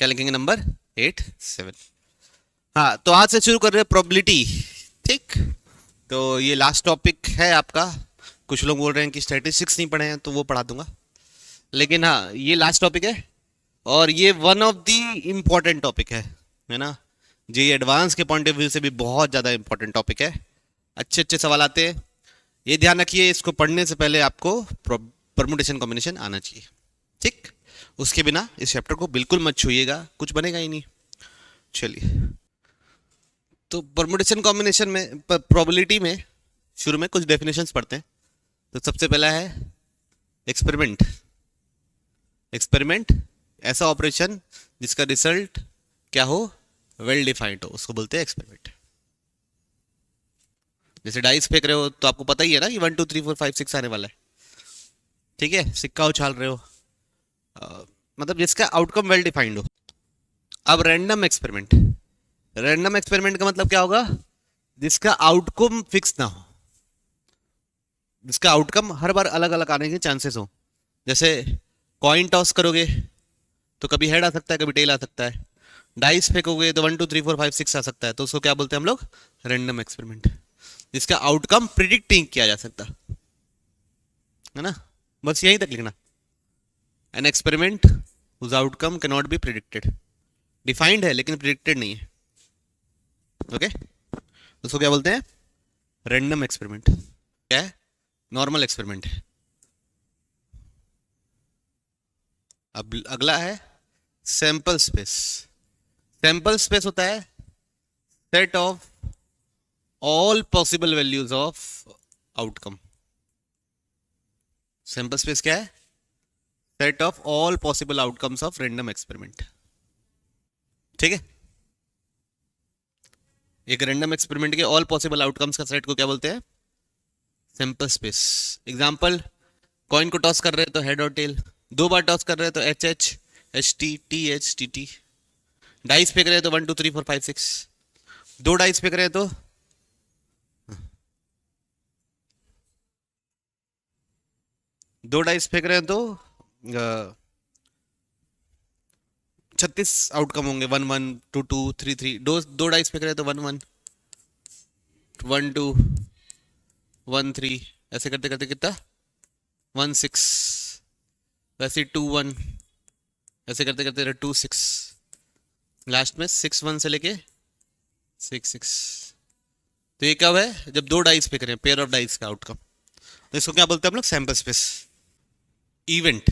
क्या लिखेंगे नंबर 87। हाँ, तो आज से शुरू कर रहे हैं प्रोबेबिलिटी। ठीक, तो ये लास्ट टॉपिक है आपका। कुछ लोग बोल रहे हैं कि स्टैटिस्टिक्स नहीं पढ़े हैं, तो वो पढ़ा दूंगा, लेकिन हाँ ये लास्ट टॉपिक है और ये one of the important topic है ना। जी एडवांस के पॉइंट ऑफ व्यू से भी बहुत ज़्यादा इम्पोर्टेंट टॉपिक है। अच्छे अच्छे सवाल आते हैं, ये ध्यान रखिए। इसको पढ़ने से पहले आपको परमुटेशन कॉम्बिनेशन आना चाहिए। ठीक, उसके बिना इस चैप्टर को बिल्कुल मत छूइएगा, कुछ बनेगा ही नहीं। चलिए, तो परमुटेशन कॉम्बिनेशन में प्रोबेबिलिटी में शुरू में कुछ डेफिनेशंस पढ़ते हैं। तो सबसे पहला है एक्सपेरिमेंट। एक्सपेरिमेंट ऐसा ऑपरेशन जिसका रिजल्ट क्या हो, वेल डिफाइंड हो, उसको बोलते हैं एक्सपेरिमेंट। जैसे डाइस फेंक रहे हो तो आपको पता ही है ना कि 1 2 3 4 5 6 आने वाला है। ठीक है, सिक्का उछाल रहे हो, मतलब जिसका आउटकम वेल डिफाइंड हो। अब रैंडम एक्सपेरिमेंट। रैंडम एक्सपेरिमेंट का मतलब क्या होगा, जिसका आउटकम फिक्स ना हो, जिसका आउटकम हर बार अलग अलग आने के चांसेस हो। जैसे कॉइन टॉस करोगे तो कभी हेड आ सकता है, कभी टेल आ सकता है। डाइस फेंकोगे तो 1 2 3 4 5 6 आ सकता है, तो उसको क्या बोलते हैं हम लोग, रैंडम एक्सपेरिमेंट, जिसका आउटकम प्रिडिक्ट नहीं किया जा सकता, है ना। बस यहीं तक लिखना, an experiment whose outcome can not be predicted. Defined है लेकिन प्रिडिक्टेड नहीं है। ओके, उसको क्या बोलते हैं, रैंडम एक्सपेरिमेंट। क्या है, नॉर्मल एक्सपेरिमेंट है। अब अगला है सैंपल स्पेस। सैंपल स्पेस होता है set of all possible values of outcome. Sample space क्या है, set of all possible outcomes of random experiment. ठीक है, एक रैंडम एक्सपेरिमेंट के ऑल पॉसिबल आउटकम्स का सेट को क्या बोलते हैं, सैंपल स्पेस। एग्जांपल, कॉइन को टॉस कर रहे हैं तो हेड और टेल, 2 बार टॉस कर रहे हैं तो H H H T T H T T. Dice फेंक रहे हैं तो 1 2 3 4 5 6। 2 डाइस फेंक रहे हैं तो 2 डाइस फेंक रहे हैं तो 36 आउटकम होंगे, 1 1 2 2 3 3। 2 डाइस फेंक रहे हैं तो 1 1 1 2 1 3, ऐसे करते करते कितना 1 6, वैसे 2 1, ऐसे करते करते 2 6, लास्ट में 6 1 से लेके 6 6। तो ये कब है, जब 2 डाइस फेंक रहे हैं, पेयर ऑफ डाइस का आउटकम। तो इसको क्या बोलते हैं हम लोग, सैंपल स्पेस। इवेंट।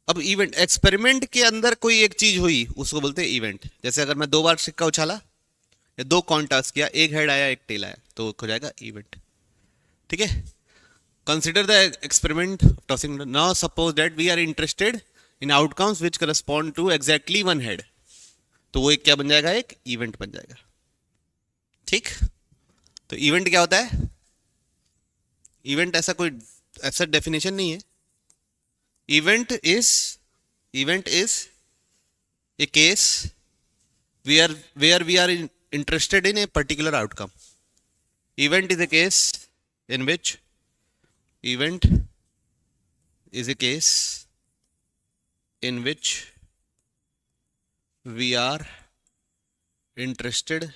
अब इवेंट, एक्सपेरिमेंट के अंदर कोई एक चीज हुई उसको बोलते हैं इवेंट। जैसे अगर मैं 2 बार सिक्का उछाला या 2 कॉइन टॉस किया, एक हेड आया एक टेल आया, तो हो जाएगा इवेंट। ठीक है, consider the experiment of tossing. Now suppose that we are interested in outcomes which correspond to exactly 1 head, तो वो एक क्या बन जाएगा, एक इवेंट बन जाएगा। ठीक, तो इवेंट क्या होता है, इवेंट ऐसा कोई ऐसा डेफिनेशन नहीं है। Event is a case where we are interested in a particular outcome. Event is a case in which we are interested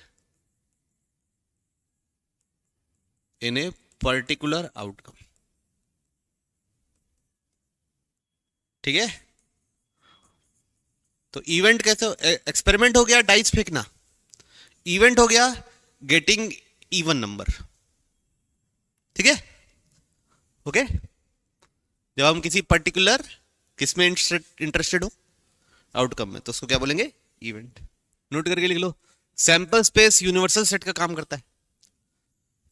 in a particular outcome. ठीक है, तो इवेंट कैसे, एक्सपेरिमेंट हो गया डाइस फेंकना, इवेंट हो गया गेटिंग इवन नंबर। ठीक है, ओके। जब हम किसी पर्टिकुलर किसमें इंटरेस्टेड हो, आउटकम में, तो उसको क्या बोलेंगे, इवेंट। नोट करके लिख लो, सैंपल स्पेस यूनिवर्सल सेट का काम करता है।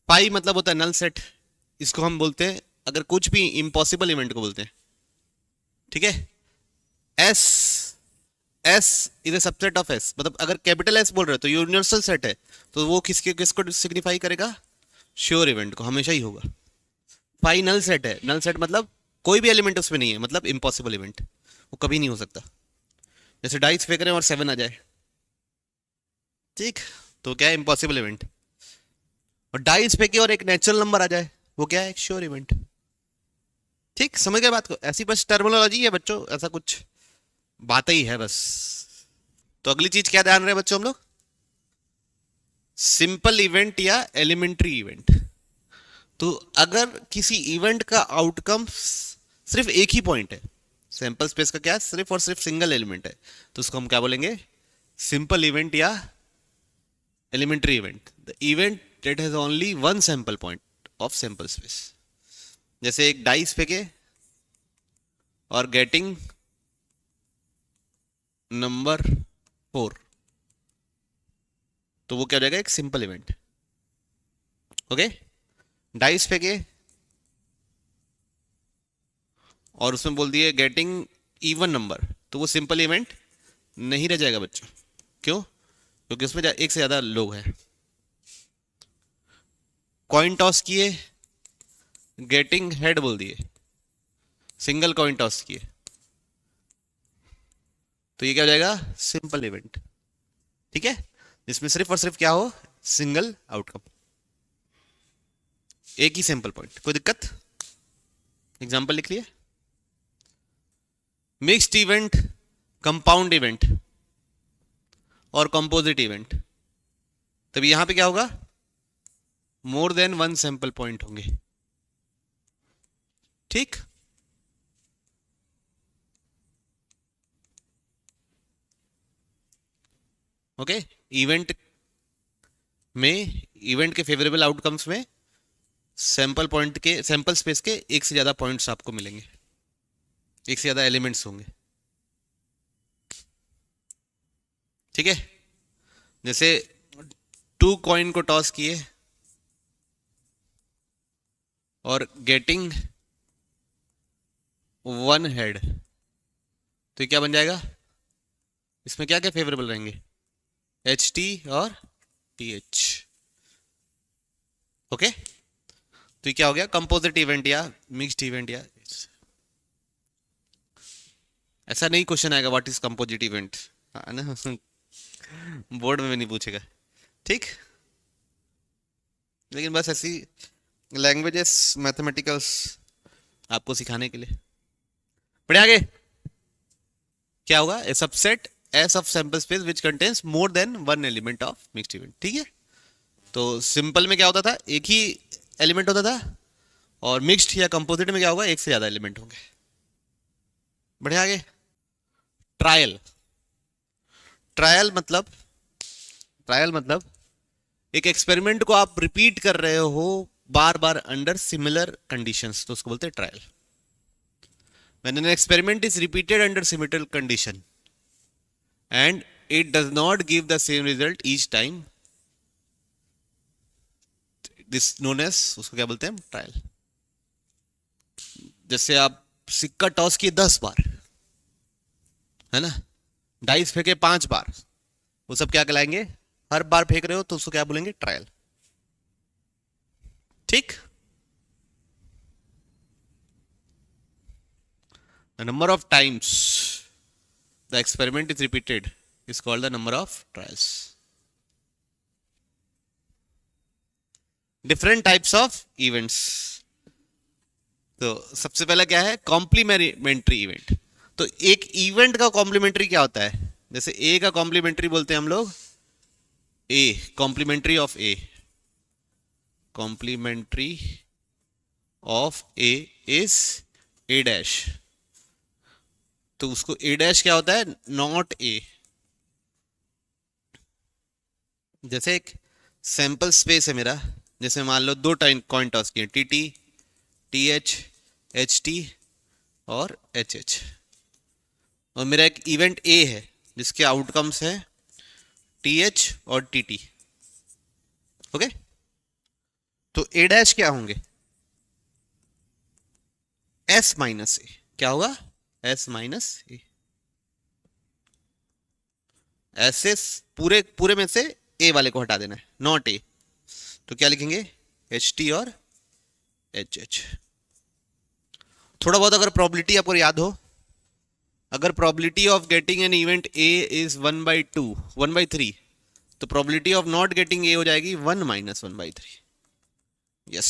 पाई मतलब होता है नल सेट, इसको हम बोलते हैं अगर कुछ भी इम्पॉसिबल इवेंट को बोलते हैं। ठीक है, S is a subset of S, मतलब अगर कैपिटल एस बोल रहे हो तो यूनिवर्सल सेट है, तो वो किसको सिग्निफाई करेगा, श्योर इवेंट को, हमेशा ही होगा। पाई नल सेट है, नल सेट मतलब कोई भी एलिमेंट उसमें नहीं है, मतलब इम्पॉसिबल इवेंट, वो कभी नहीं हो सकता। जैसे डाइस फेंक रहे हैं और 7 आ जाए, ठीक, तो क्या है, इम्पॉसिबल इवेंट। और डाइस फेंके और एक नेचुरल नंबर आ जाए, वो क्या है, एक श्योर इवेंट। ठीक, समझ गए बात को, ऐसी बस टर्मिनोलॉजी है बच्चों, ऐसा कुछ बात ही है बस। तो अगली चीज क्या ध्यान रहे बच्चों हम लोग, सिंपल इवेंट या एलिमेंट्री इवेंट। तो अगर किसी इवेंट का आउटकम सिर्फ एक ही पॉइंट है, सैंपल स्पेस का क्या है, सिर्फ और सिर्फ सिंगल एलिमेंट है, तो उसको हम क्या बोलेंगे, सिंपल इवेंट या elementary event. The event that has only one sample point of sample space. जैसे एक डाइस फेंके और गेटिंग नंबर 4, तो वो क्या हो जाएगा, एक सिंपल इवेंट। ओके, डाइस फेंके और उसमें बोल दिए गेटिंग इवन नंबर, तो वो सिंपल इवेंट नहीं रह जाएगा बच्चों। क्यों? क्योंकि उसमें एक से ज्यादा लोग हैं। कॉइन टॉस किए, गेटिंग हेड बोल दिए, सिंगल कॉइन टॉस किए, तो ये क्या हो जाएगा, सिंपल इवेंट। ठीक है, जिसमें सिर्फ और सिर्फ क्या हो, सिंगल आउटकम, एक ही सैंपल पॉइंट। कोई दिक्कत? एग्जांपल लिख लिए। मिक्स्ड इवेंट, कंपाउंड इवेंट और कंपोजिट इवेंट, तब यहां पे क्या होगा, मोर देन वन सैंपल पॉइंट होंगे। ठीक, ओके। इवेंट में, इवेंट के फेवरेबल आउटकम्स में सैंपल पॉइंट के, सैंपल स्पेस के एक से ज्यादा पॉइंट्स आपको मिलेंगे, एक से ज्यादा एलिमेंट्स होंगे। ठीक है, जैसे 2 कॉइन को टॉस किए और गेटिंग 1 हेड, तो ये क्या बन जाएगा, इसमें क्या क्या फेवरेबल रहेंगे, एच टी और टी एच। ओके, तो ये क्या हो गया, कंपोजिट इवेंट या मिक्स्ड इवेंट। या ऐसा नहीं क्वेश्चन आएगा व्हाट इज कंपोजिट इवेंट, है ना, बोर्ड में भी नहीं पूछेगा। ठीक, लेकिन बस ऐसी लैंग्वेजेस मैथमेटिकल्स आपको सिखाने के लिए। बढ़िया, आगे क्या होगा, a subset S of sample space which contains more than one element of mixed event. ठीक है, तो सिंपल में क्या होता था, एक ही एलिमेंट होता था, और मिक्स्ड या कंपोजिट में क्या होगा, एक से ज्यादा एलिमेंट होंगे। बढ़िया, आगे ट्रायल। ट्रायल मतलब, ट्रायल मतलब एक एक्सपेरिमेंट को आप रिपीट कर रहे हो बार बार अंडर सिमिलर कंडीशंस, तो उसको बोलते हैं trial. When an experiment is repeated under similar condition and it does not give the same result each time, this known as, उसको क्या बोलते हैं, ट्रायल। जैसे आप सिक्का टॉस किए 10 बार, है ना, डाइस फेंके 5 बार, वो सब क्या कहलाएंगे, हर बार फेंक रहे हो तो उसको क्या बोलेंगे, ट्रायल। ठीक, the number of times the experiment is repeated is called the number of trials. Different types of events. तो सबसे पहला क्या है, कॉम्प्लीमेंट्री इवेंट। तो एक इवेंट का कॉम्प्लीमेंट्री क्या होता है, जैसे ए का कॉम्प्लीमेंट्री बोलते हैं हम लोग, A complementary of A, complementary of A is A dash, तो उसको ए डैश क्या होता है, नॉट ए। जैसे एक सैंपल स्पेस है मेरा, जैसे मान लो 2 टाइम कॉइन टॉस किए, T T, T H, H T और एच एच, और मेरा एक इवेंट ए है जिसके आउटकम्स है टी एच और टी टी। ओके, तो ए डैश क्या होंगे, एस माइनस ए, क्या होगा, एस माइनस ए। ऐसे पूरे पूरे में से ए वाले को हटा देना है, नॉट ए, तो क्या लिखेंगे, एच टी और एच एच। थोड़ा बहुत अगर प्रोबेबिलिटी आपको याद हो, अगर probability of getting an event A is 1/2, 1/3, तो probability of not getting a हो जाएगी 1 - 1/3। यस,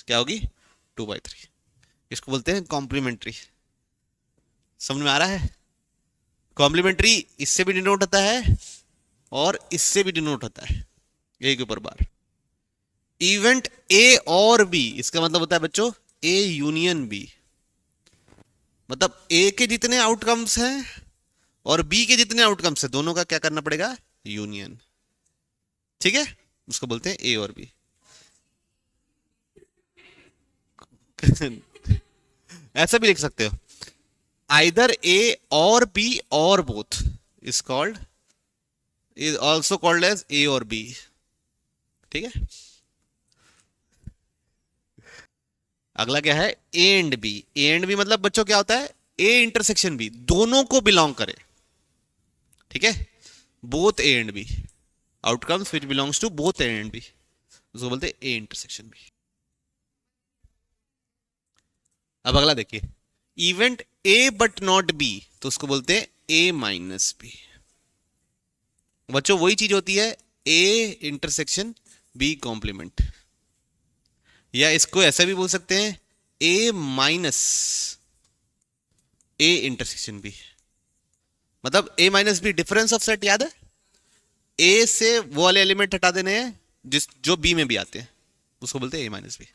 क्या होगी, 2/3। इसको बोलते हैं कॉम्प्लीमेंट्री। समझ में आ रहा है? कॉम्प्लीमेंट्री इससे भी डिनोट होता है और इससे भी डिनोट होता है, ए के ऊपर बार। इवेंट ए और बी, इसका मतलब होता है बच्चों ए यूनियन बी। मतलब ए के जितने आउटकम्स हैं और बी के जितने आउटकम्स हैं, दोनों का क्या करना पड़ेगा, यूनियन। ठीक है, उसको बोलते हैं ए और बी। ऐसा भी लिख सकते हो, आइदर ए और बी और both is called, is also called as A और बी। ठीक है, अगला क्या है, A and B. A and B मतलब बच्चों क्या होता है, ए इंटरसेक्शन बी, दोनों को बिलोंग करे। ठीक है, both A and B, outcomes which belongs to both A and B, उसको बोलते हैं ए इंटरसेक्शन बी। अब अगला देखिए, event A but not B, तो उसको बोलते हैं ए माइनस बी। बच्चों वही चीज होती है, ए इंटरसेक्शन बी कॉम्प्लीमेंट, या इसको ऐसा भी बोल सकते हैं A minus A intersection B. मतलब A minus B difference of set, याद है, ए से वो वाले एलिमेंट हटा देने हैं जिस जो बी में भी आते हैं, उसको बोलते हैं A minus B.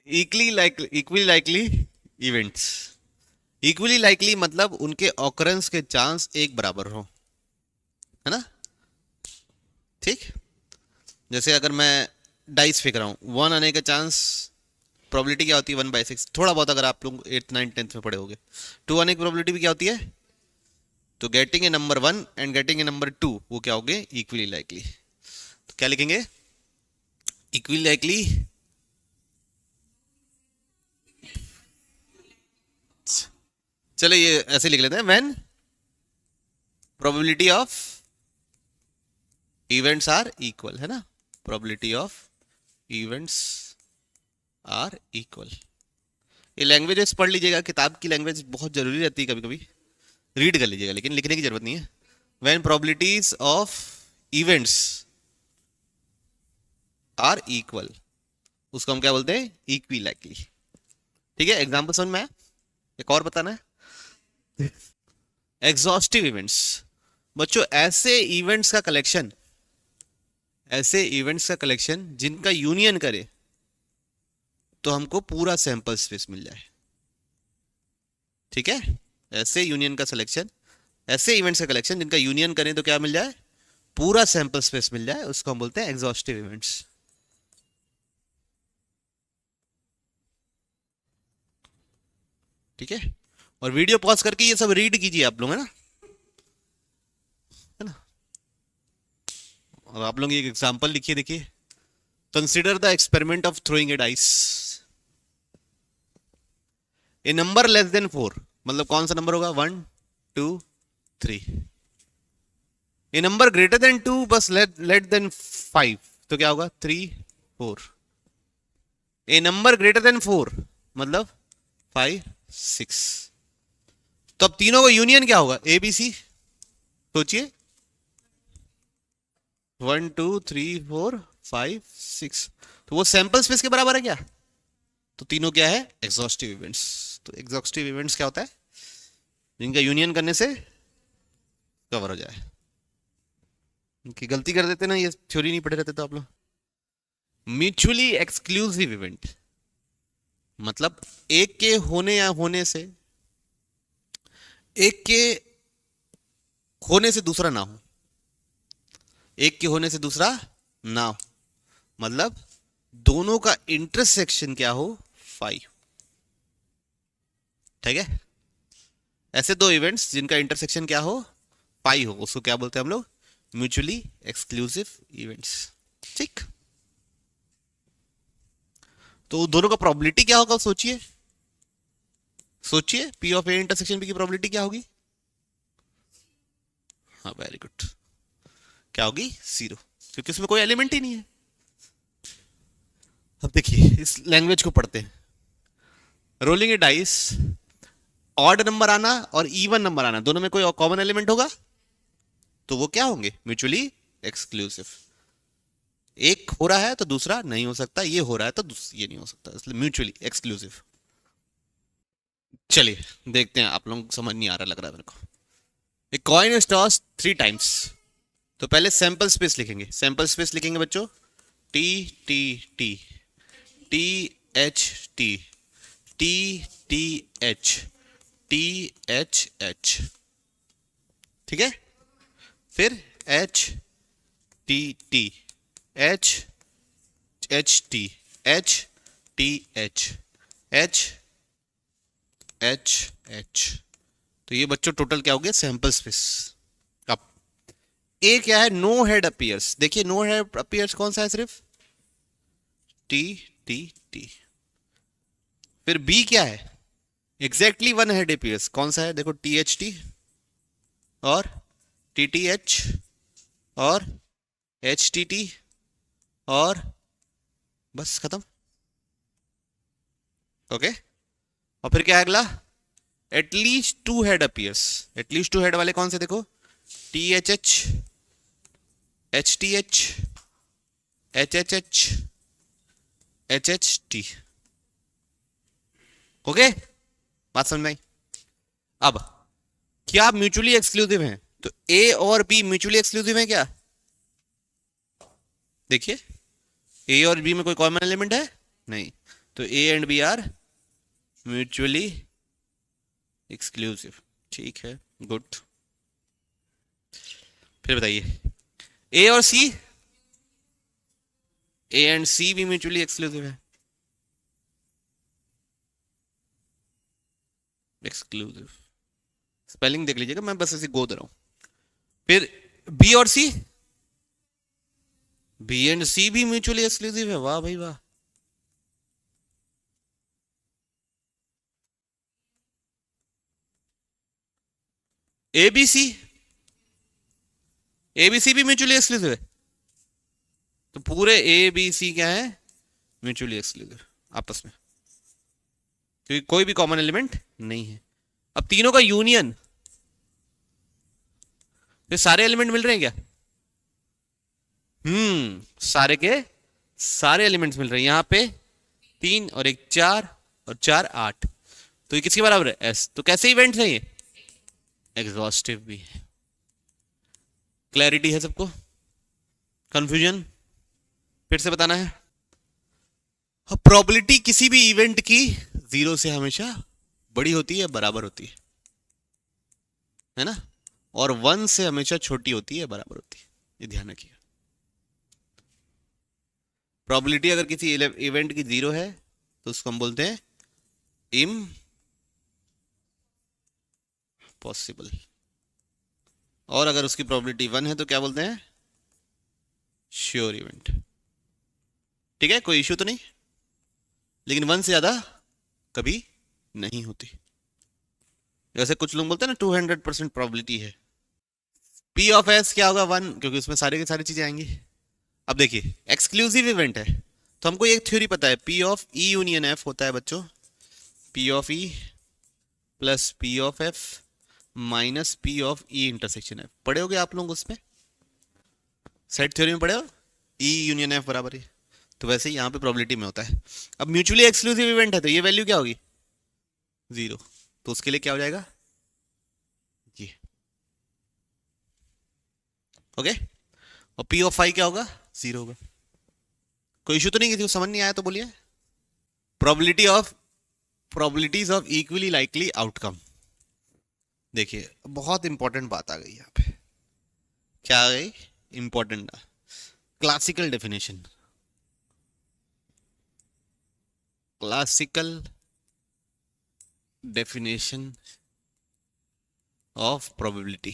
Equally likely events, equally likely मतलब उनके ऑकरेंस के चांस एक बराबर हो, है ना। ठीक, जैसे अगर मैं डाइस फेंक रहा हूं, 1 आने का चांस, प्रोबेबिलिटी क्या होती है, 1/6। थोड़ा बहुत अगर आप लोग 8th 9th 10th में पढ़े होगे, 2 आने की प्रोबेबिलिटी भी क्या होती है, तो getting a number 1 and getting a number 2 वो क्या होंगे, इक्वली लाइकली। तो क्या लिखेंगे, इक्वली लाइकली, चलो ये ऐसे लिख लेते हैं, when probability of events are equal, है ना, probability of events are equal. ये लैंग्वेजेस पढ़ लीजिएगा, किताब की लैंग्वेज बहुत जरूरी रहती है, कभी कभी रीड कर लीजिएगा, लेकिन लिखने की जरूरत नहीं है। When probabilities of events are equal, उसको हम क्या बोलते हैं, इक्वी लाइकली। ठीक है, एग्जाम्पल समझ में आया, एक और बताना है, एग्जॉस्टिव इवेंट्स। बच्चों ऐसे इवेंट्स का कलेक्शन, ऐसे इवेंट्स का कलेक्शन जिनका यूनियन करे तो हमको पूरा सैंपल स्पेस मिल जाए। ठीक है, ऐसे यूनियन का सिलेक्शन, ऐसे इवेंट्स का कलेक्शन जिनका यूनियन करें तो क्या मिल जाए, पूरा सैंपल स्पेस मिल जाए, उसको हम बोलते हैं एग्जॉस्टिव इवेंट्स। ठीक है, और वीडियो पॉज करके ये सब रीड कीजिए आप लोग, है ना, है ना। और आप लोग एक एग्जांपल लिखिए, देखिए, consider the experiment of throwing A dice, A number less than 4, मतलब कौन सा नंबर होगा, 1 2 3। ए नंबर ग्रेटर देन 2 बस लेट देन 5, तो क्या होगा, 3 4। ए नंबर ग्रेटर देन 4 मतलब 5 6। तो अब तीनों का यूनियन क्या होगा, ए बी सी, सोचिए, 1 2 3 4 5 6, तो वो सैंपल स्पेस के बराबर है क्या, तो तीनों क्या है, एग्जॉस्टिव इवेंट्स। तो एग्जॉस्टिव इवेंट्स क्या होता है, जिनका यूनियन करने से कवर हो जाए। कि गलती कर देते ना, ये थ्योरी नहीं पढ़े रहते तो आप लोग। म्यूचुअली एक्सक्लूसिव इवेंट मतलब एक के होने या होने से, एक के होने से दूसरा ना हो, एक के होने से दूसरा ना हो, मतलब दोनों का इंटरसेक्शन क्या हो, 5। ठीक है, ऐसे दो इवेंट्स जिनका इंटरसेक्शन क्या हो, 5 हो, उसको क्या बोलते हैं हम लोग, म्यूचुअली एक्सक्लूसिव इवेंट्स। ठीक, तो दोनों का प्रोबेबिलिटी क्या होगा, सोचिए, सोचिए, P of A intersection B की प्रोबेबिलिटी क्या होगी, हाँ वेरी गुड, क्या होगी, 0, क्योंकि उसमें कोई एलिमेंट ही नहीं है। अब देखिए इस लैंग्वेज को पढ़ते हैं, रोलिंग ए डाइस, ऑड नंबर आना और इवन नंबर आना, दोनों में कोई कॉमन एलिमेंट होगा, तो वो क्या होंगे, म्यूचुअली एक्सक्लूसिव। एक हो रहा है तो दूसरा नहीं हो सकता, ये हो रहा है तो ये नहीं हो सकता, इसलिए म्यूचुअली एक्सक्लूसिव। चलिए देखते हैं, आप लोगों को समझ नहीं आ रहा लग रहा है मेरे को। A coin is toss 3 times. तो पहले सैंपल स्पेस लिखेंगे, सैंपल स्पेस लिखेंगे बच्चों, T T T T H T T T H T H H, ठीक है। फिर H T T H H T H T H H H H. तो ये बच्चों टोटल क्या हो गया, सैंपल स्पेस। अब ए क्या है, नो हेड अपीयर्स। देखिए नो हेड अपीयर्स कौन सा है, सिर्फ टी टी टी। फिर बी क्या है, एग्जैक्टली वन हेड अपीयर्स। कौन सा है, देखो टी एच टी और टी टी एच और एच टी टी और बस खत्म। ओके। और फिर क्या है अगला, at least to head appears. At least to head वाले कौन से, देखो T H H H T H H H H H H T. Okay, बात समझ में आई। अब क्या म्यूचुअली एक्सक्लूसिव हैं, तो ए और बी म्यूचुअली एक्सक्लूसिव हैं क्या, देखिए ए और बी में कोई कॉमन एलिमेंट है नहीं, तो A and B are mutually exclusive. ठीक है, गुड। फिर बताइए ए और सी, ए एंड सी भी म्यूचुअली एक्सक्लूसिव है, एक्सक्लूसिव। स्पेलिंग देख लीजिएगा, मैं बस ऐसे गो दे रहा हूं। फिर बी और सी, बी एंड सी भी म्यूचुअली एक्सक्लूसिव है, वाह भाई वाह। A B C, A B C भी म्यूचुअली एक्सक्लूसिव है, तो पूरे ए बी सी क्या है, म्यूचुअली एक्सक्लूसिव आपस में, क्योंकि कोई भी कॉमन एलिमेंट नहीं है। अब तीनों का यूनियन, फिर सारे एलिमेंट मिल रहे हैं क्या, सारे के सारे एलिमेंट्स मिल रहे हैं। यहां पे 3 और 1 4 और 4 8, तो ये किसके बराबर है, एस। तो कैसे इवेंट्स हैं ये, एग्जॉस्टिव भी है। क्लैरिटी है सबको, कंफ्यूजन फिर से बताना है। प्रोबेबिलिटी किसी भी इवेंट की 0 से हमेशा बड़ी होती है, बराबर होती है ना, और 1 से हमेशा छोटी होती है, बराबर होती है, ये ध्यान रखिए। प्रोबेबिलिटी अगर किसी इवेंट की 0 है तो उसको हम बोलते हैं इम्पॉसिबल, और अगर उसकी प्रोबेबिलिटी 1 है तो क्या बोलते हैं, श्योर इवेंट। ठीक है, कोई इश्यू तो नहीं, लेकिन 1 से ज्यादा कभी नहीं होती। जैसे कुछ लोग बोलते हैं ना 200% प्रोबेबिलिटी है। पी ऑफ एस क्या होगा, 1, क्योंकि उसमें सारे की सारी चीजें आएंगी। अब देखिए एक्सक्लूसिव इवेंट है, तो हमको एक थ्योरी पता है, P of E union F होता है बच्चों, P of E plus P of F minus P of E intersection F. पढ़े होगे आप लोग उसमें, सेट थ्योरी में पढ़े हो, ई यूनियन एफ बराबर है। तो वैसे ही यहाँ पे प्रोबेबिलिटी में होता है। अब म्यूचुअली एक्सक्लूसिव इवेंट है, तो ये वैल्यू क्या होगी, 0, तो उसके लिए क्या हो जाएगा ये। ओके, और पी ऑफ आई क्या होगा, 0 होगा। कोई इशू तो नहीं, किसी को समझ नहीं आया तो बोलिए। Probability of probabilities of equally likely outcome. देखिए बहुत इंपॉर्टेंट बात आ गई यहाँ पे, क्या आ गई, important classical definition, classical definition of probability.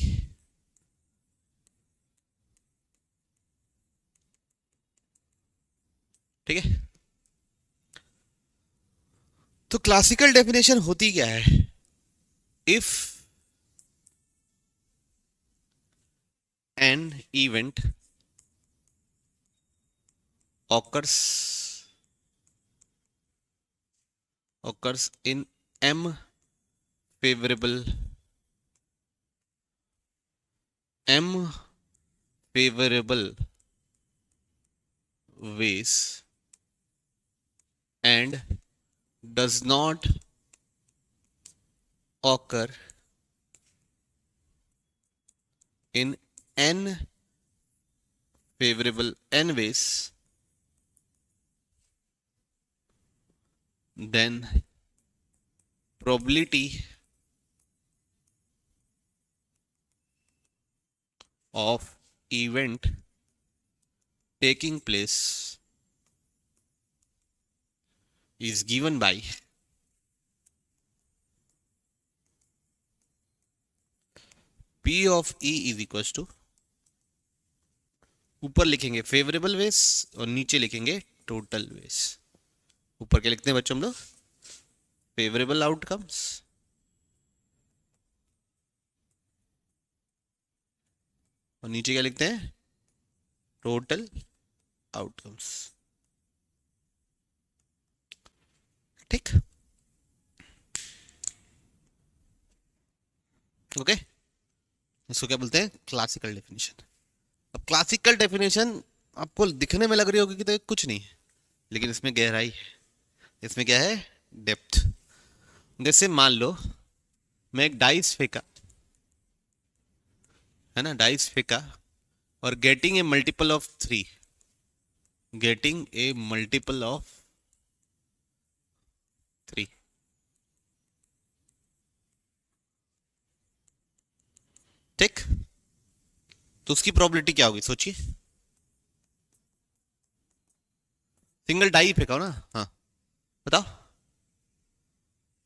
ठीक है, तो क्लासिकल डेफिनेशन होती क्या है, if an event occurs in m favorable ways and does not occur in n favorable n ways, then probability of event taking place is given by P of E is equals to, ऊपर लिखेंगे favourable वेस और नीचे लिखेंगे total वेस। ऊपर क्या लिखते हैं बच्चों हम लोग? फेवरेबल आउटकम्स और नीचे क्या लिखते हैं? Total outcomes. ठीक, ओके। इसको क्या बोलते हैं? Classical definition. अब क्लासिकल डेफिनेशन आपको दिखने में लग रही होगी कि तो कुछ नहीं है, लेकिन इसमें गहराई है। इसमें क्या है? डेप्थ। जैसे मान लो मैं एक डाइस फेंका, है ना, डाइस फेंका और getting a multiple of 3, getting a multiple of 3, ठीक, तो उसकी प्रोबेबिलिटी क्या होगी? सोचिए। सिंगल डाई फेंका हो ना, हाँ बताओ।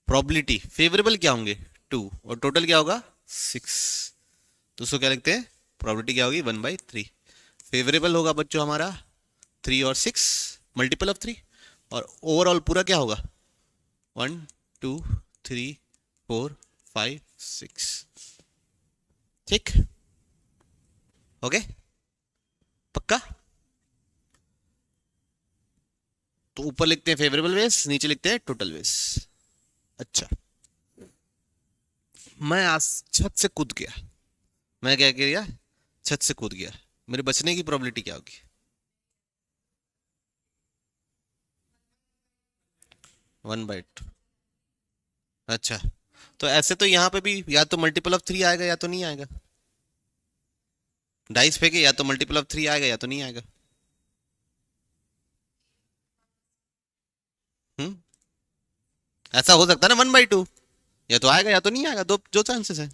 प्रोबेबिलिटी फेवरेबल क्या होंगे? 2 और टोटल क्या होगा? 6। तो उसको क्या लिखते हैं? प्रोबेबिलिटी क्या होगी? 1/3। फेवरेबल होगा बच्चों हमारा 3 और 6, मल्टीपल ऑफ 3, और ओवरऑल पूरा क्या होगा? 1 2 3 4 5 6। ठीक, ओके, पक्का? तो ऊपर लिखते हैं फेवरेबल वेस, नीचे लिखते हैं टोटल वेस। अच्छा, मैं आज छत से कूद गया। मैं क्या किया? छत से कूद गया। मेरे बचने की प्रोबेबिलिटी क्या होगी? 1/2। अच्छा, तो ऐसे तो यहाँ पे भी या तो मल्टीपल ऑफ 3 आएगा या तो नहीं आएगा। डाइस फेंके या तो मल्टीपल ऑफ 3 आएगा या तो नहीं आएगा। हम्म, ऐसा हो सकता है ना 1/2, या तो आएगा या तो नहीं आएगा, दो जो चांसेस है।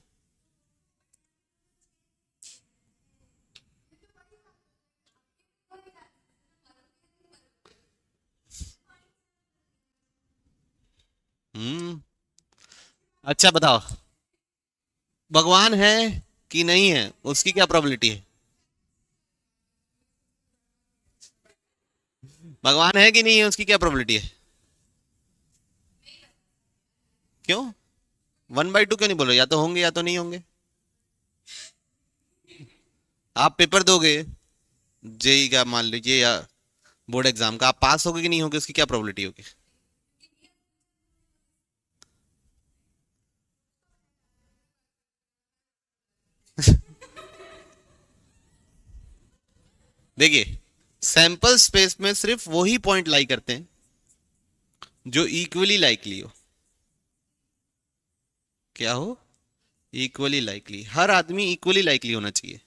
हम्म, अच्छा बताओ, भगवान है कि नहीं है, उसकी क्या प्रोबेबिलिटी है? भगवान है कि नहीं है, उसकी क्या प्रोबेबिलिटी है? क्यों 1/2 क्यों नहीं बोल रहे? या तो होंगे या तो नहीं होंगे। आप पेपर दोगे जेई का, मान लीजिए, या बोर्ड एग्जाम का, आप पास होगे कि नहीं होगे, उसकी क्या प्रोबेबिलिटी होगी? देखिए, सैंपल स्पेस में सिर्फ वही पॉइंट लाई करते हैं जो इक्वली लाइकली हो। क्या हो? Equally likely. हर आदमी इक्वली लाइकली होना चाहिए।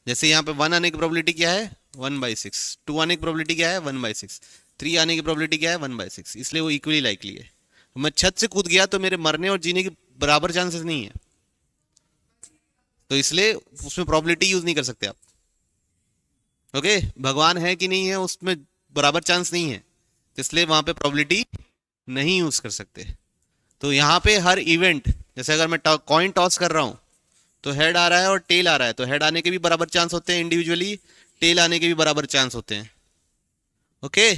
जैसे यहाँ पे 1 आने की प्रोबेबिलिटी क्या है? 1/6। 2 आने की प्रोबेबिलिटी क्या है? 1/6। 3 आने की प्रोबेबिलिटी क्या है? 1/6। इसलिए वो इक्वली लाइकली है। मैं छत से कूद गया तो मेरे मरने और जीने के बराबर चांसेस नहीं है, तो इसलिए उसमें प्रोबेबिलिटी यूज नहीं कर सकते आप। ओके, भगवान है कि नहीं है उसमें बराबर चांस नहीं है, तो इसलिए वहां पे प्रोबेबिलिटी नहीं यूज कर सकते। तो यहाँ पे हर इवेंट, जैसे अगर मैं कॉइन टॉस कर रहा हूँ तो हेड आ रहा है और टेल आ रहा है, तो हेड आने के भी बराबर चांस होते हैं इंडिविजुअली, टेल आने के भी बराबर चांस होते हैं। ओके,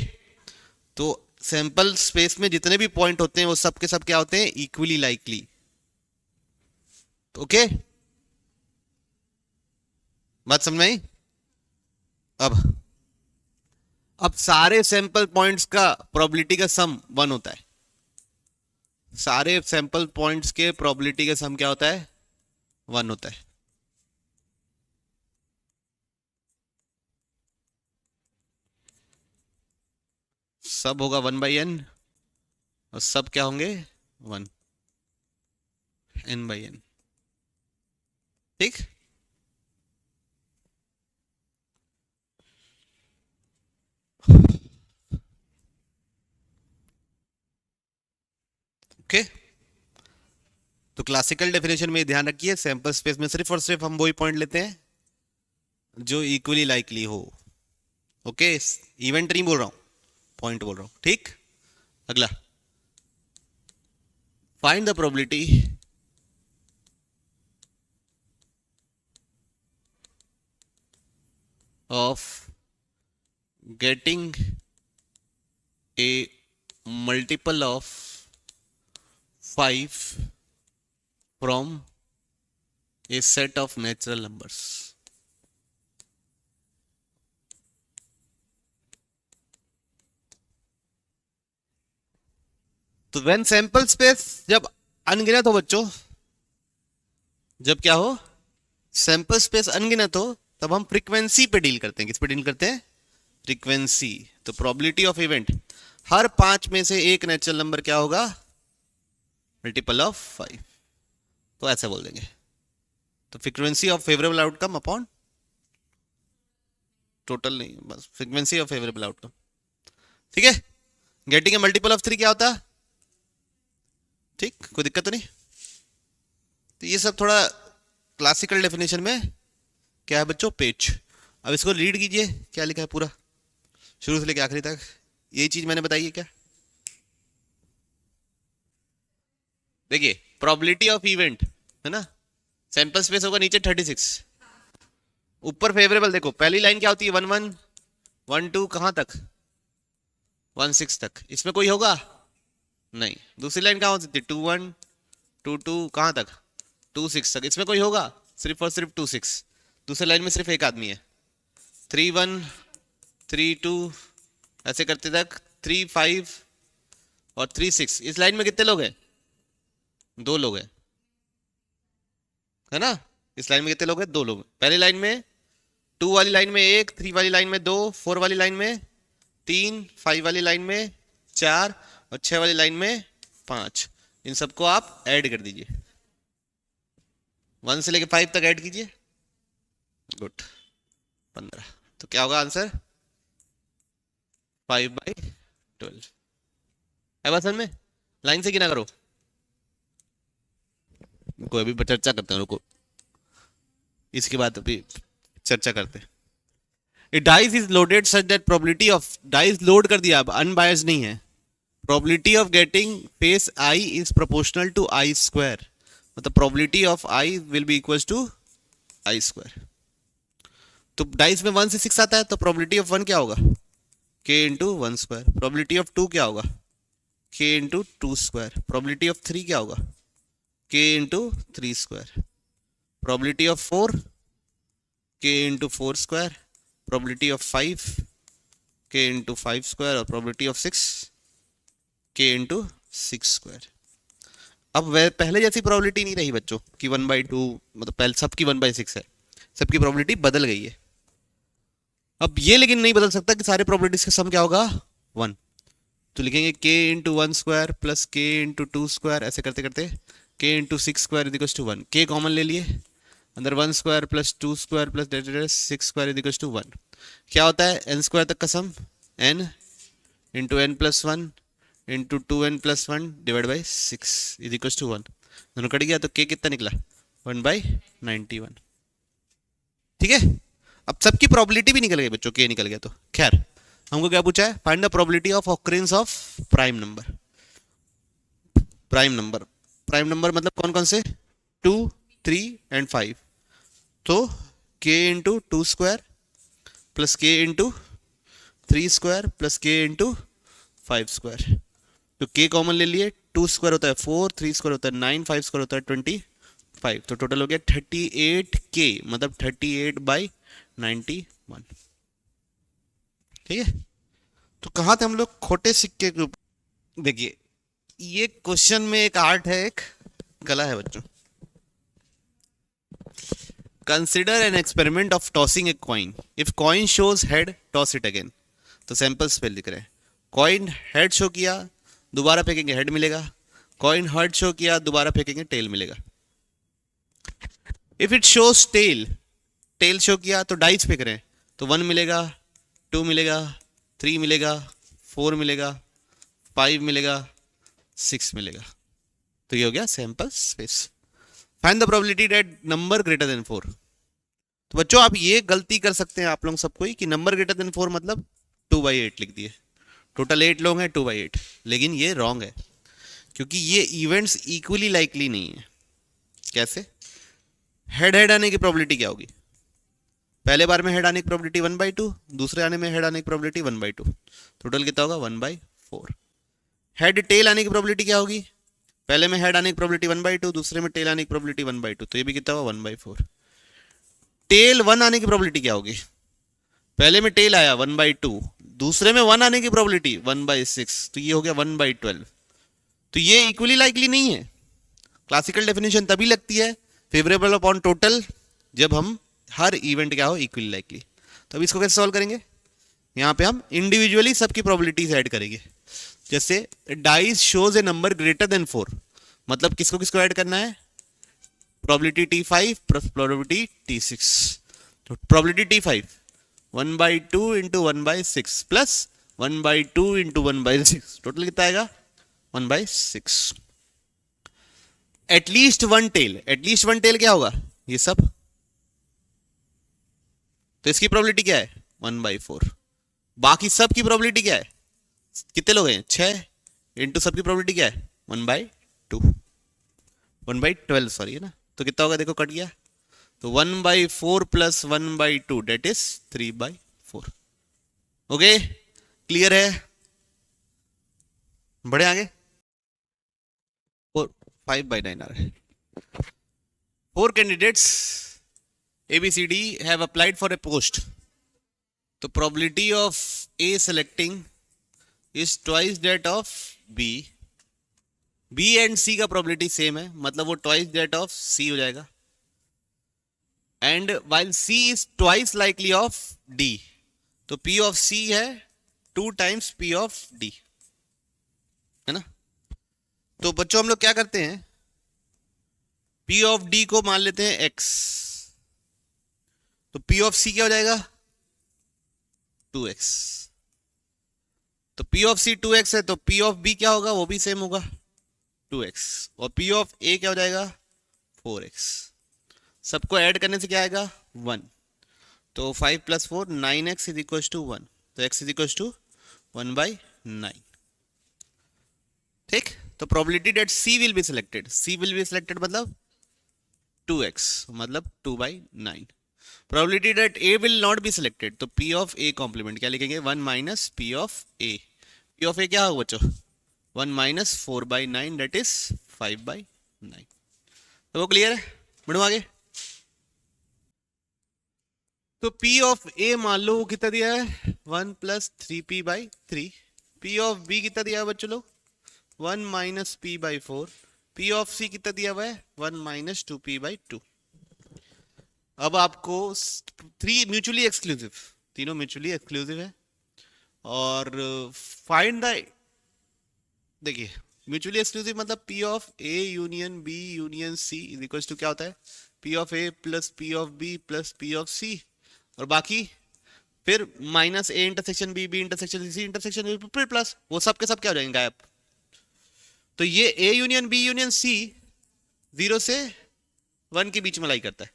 तो सैंपल स्पेस में जितने भी पॉइंट होते हैं वो सब के सब क्या होते हैं? Equally likely. ओके, बात समझ में आई? अब अब सारे सैंपल पॉइंट्स का प्रोबेबिलिटी का सम 1 होता है। सारे सैंपल पॉइंट्स के प्रोबेबिलिटी का सम क्या होता है? 1 होता है। सब होगा 1/n और सब क्या होंगे? 1। n/n। ठीक, ओके। तो क्लासिकल डेफिनेशन में ध्यान रखिए, सैंपल स्पेस में सिर्फ और सिर्फ हम वही पॉइंट लेते हैं जो इक्वली लाइकली हो। ओके, इवेंट नहीं बोल रहा हूं, पॉइंट बोल रहा हूं। ठीक, अगला, find the probability of getting a multiple of 5 from a set of natural numbers। तो व्हेन सैंपल स्पेस जब अनगिनत हो बच्चों, जब क्या हो, सैंपल स्पेस अनगिनत हो, तब हम फ्रीक्वेंसी पे डील करते हैं। किस पे डील करते हैं? फ्रीक्वेंसी। तो प्रोबेबिलिटी ऑफ इवेंट, हर 5 में से एक नेचुरल नंबर क्या होगा? Multiple of 5। तो ऐसे बोल देंगे, तो frequency of favourable outcome upon total, नहीं बस फ्रीक्वेंसी ऑफ फेवरेबल आउटकम। ठीक है, गेटिंग ए मल्टीपल ऑफ 3 क्या होता है? ठीक, कोई दिक्कत तो नहीं। तो ये सब थोड़ा क्लासिकल डेफिनेशन में क्या है बच्चों, पेज। अब इसको रीड कीजिए, क्या लिखा है पूरा शुरू से लेकर आखिरी तक, यही चीज मैंने बताई है क्या? देखिए, प्रोबेबिलिटी ऑफ इवेंट है ना, सैंपल स्पेस होगा नीचे 36, ऊपर फेवरेबल। देखो पहली लाइन क्या होती है? 1 1 1 2, कहां तक? 1 6 तक। इसमें कोई होगा नहीं। दूसरी लाइन कहां होती है? 2 1 2 2, कहां तक? 2 6 तक। इसमें कोई होगा? सिर्फ और सिर्फ 2 6। दूसरी लाइन में सिर्फ एक आदमी है। 3 1 3 2, ऐसे करते तक 3 5 और 3 6। इस लाइन में कितने लोग हैं? 2 लोग हैं, है ना। इस लाइन में कितने लोग हैं? 2 लोग। पहली लाइन में 2 वाली लाइन में 1, 3 वाली लाइन में 2, 4 वाली लाइन में 3, 5 वाली लाइन में 4 और 6 वाली लाइन में 5। इन सबको आप ऐड कर दीजिए, 1 से लेके 5 तक ऐड कीजिए। गुड, 15। तो क्या होगा आंसर? 5/12 है। बस में लाइन से गिना करो, कोई अभी चर्चा करते हैं, रुको, इसके बाद अभी चर्चा करते हैं। Dice is loaded such that probability of, dice load कर दिया, अब अनबायस्ड नहीं है। Probability of getting face I is proportional to I square, मतलब probability of I will be equals to I square. तो डाइस में 1 से 6 आता है, तो प्रोबेबिलिटी ऑफ 1 क्या होगा? k into 1 square. Probability of 2 क्या होगा? k into 2 square. Probability of 3 क्या होगा? k into 3 square. Probability of 4 k into 4 square. Probability of 5 k into 5 square. और probability of 6 k into 6 square. अब वह पहले जैसी प्रोबेबिलिटी नहीं रही बच्चों कि 1/2, मतलब पहले सबकी 1/6 है, सबकी प्रोबेबिलिटी बदल गई है। अब ये लेकिन नहीं बदल सकता कि सारे प्रोबेबिलिटीज का सम क्या होगा? 1। तो लिखेंगे k into 1 square plus k into 2 square, ऐसे करते करते k into 6 square equals to 1। k common ले लिए, अंदर 1 square plus 2 square plus 6 square equals to 1। क्या होता है? n स्क्वायर तक का sum n into n plus 1 into 2n plus 1 divide by 6 equals to 1। दोनों कट गया तो k कितना निकला? 1/91। ठीक है, अब सबकी प्रोबेबिलिटी भी निकल गई बच्चों, k निकल गया। तो खैर, हमको क्या पूछा है? Find the probability of occurrence of prime number. Prime number, prime number मतलब कौन कौन से? 2 3 एंड 5। तो k into 2 square plus k into 3 square plus k into 5 square. तो k कॉमन ले लिए, 2 स्क्वायर होता है 4, 3 स्क्वायर होता है 9, 5 स्क्वायर होता है 25। तो टोटल हो गया 38k, मतलब 38/91। ठीक है, तो कहाँ थे हम लोग? खोटे सिक्के के ऊपर। देखिए, ये क्वेश्चन में एक आर्ट है, एक कला है बच्चों। Consider an experiment of tossing a coin. If coin shows head, toss it again. तो सैंपल्स पे लिख रहे हैं, कॉइन हेड शो किया, दोबारा फेंकेंगे हेड मिलेगा। कॉइन हर्ट शो किया, दोबारा फेंकेंगे टेल मिलेगा। If it shows tail, tail show किया तो डाइस फेंक रहे हैं, तो 1 मिलेगा, 2 मिलेगा, 3 मिलेगा, 4 मिलेगा, 5 मिलेगा, 6 मिलेगा। तो ये हो गया sample space. Find the probability that number greater than 4। तो बच्चों आप ये गलती कर सकते हैं आप लोग सबको ही कि नंबर ग्रेटर देन 4 मतलब 2/8 लिख दिए। टोटल 8 लोग हैं, 2/8। लेकिन ये रॉन्ग है, क्योंकि ये इवेंट्स इक्वली लाइकली नहीं है। कैसे? हेड हेड आने की प्रोबेबिलिटी क्या होगी? पहले बार में हेड आने की प्रोबेबिलिटी 1/2, दूसरे आने में हेड आने की प्रोबेबिलिटी 1/2, टोटल कितना होगा 1/4। हेड टेल आने की प्रोबेबिलिटी क्या होगी? पहले में हेड आने की प्रोबेबिलिटी 1/2, दूसरे में टेल आने की प्रोबेबिलिटी 1/2, तो ये भी कितना होगा 1/4। टेल 1 आने की प्रोबेबिलिटी क्या होगी? पहले में टेल आया 1/2, दूसरे में 1 आने की प्रोबेबिलिटी 1/6, तो ये हो गया 1/12। तो ये इक्वली लाइकली नहीं है। क्लासिकल डेफिनेशन तभी लगती है फेवरेबल अपॉन टोटल जब हम हर इवेंट क्या हो इक्वली लाइकली। तो अब इसको कैसे सॉल्व करेंगे? यहाँ पे हम इंडिविजुअली सबकी प्रोबेबिलिटीज ऐड करेंगे। जैसे dice shows a number greater than 4, मतलब किसको किसको ऐड करना है? Probability T5 plus probability T6। तो probability T5 1/2 into 1/6 plus 1/2 into 1/6, total कितना आएगा 1/6। At least one tail, at least one tail क्या होगा? ये सब। तो इसकी प्रोबेबिलिटी क्या है 1/4। बाकी सब की प्रोबेबिलिटी क्या है? कितने लोग हैं 6, इंटू सबकी प्रोबेबिलिटी क्या है 1/2, 1/12 सॉरी है ना। तो कितना होगा देखो, कट गया। तो 1/4 plus 1/2 that is 3/4। Okay, clear है? बढ़े आगे। 5/9 आ रहा है। 4 candidates ABCD have applied for a post. तो probability of A selecting is twice that of B. B and C का probability सेम है, मतलब वो twice that of C हो जाएगा। And while C is twice likely of D, तो P of C है 2 times P of D, है ना। तो बच्चों हम लोग क्या करते हैं, P of D को मान लेते हैं X, तो P of C क्या हो जाएगा 2x। तो P of C 2x है, तो P of B क्या होगा? वो भी सेम होगा 2x। और P of A क्या हो जाएगा 4x। सबको ऐड करने से क्या आएगा 1। तो 5 + 4 9x इज इक्वल टू 1, तो x इज इक्वल टू 1/9। ठीक। तो probability that C will be selected, C will be selected मतलब 2x, मतलब 2/9। Probability that A will not be selected, तो P ऑफ A कॉम्प्लीमेंट क्या लिखेंगे 1 minus P of A। P of A क्या होगा बच्चों 1 माइनस 4/9 डेट इज 5/9। तो वो क्लियर है? बढ़ो आगे। तो P ऑफ A मान लो वो कितना दिया है 1 + 3p/3। P ऑफ B कितना दिया है बच्चों लोग 1 minus p/4। P of C कितना दिया हुआ है 1 माइनस 2p/2। अब आपको 3 म्यूचुअली एक्सक्लूसिव, तीनों म्यूचुअली एक्सक्लूसिव है। और फाइंड द, देखिए म्यूचुअली एक्सक्लूसिव मतलब P of A union B union C is equal to क्या होता है P of A plus P of B plus P of C, और बाकी फिर minus A intersection B, B intersection C intersection फिर plus, वो सब के सब क्या हो जाएंगे गायब। तो ये A union B union C 0 से 1 के बीच में लाई करता है,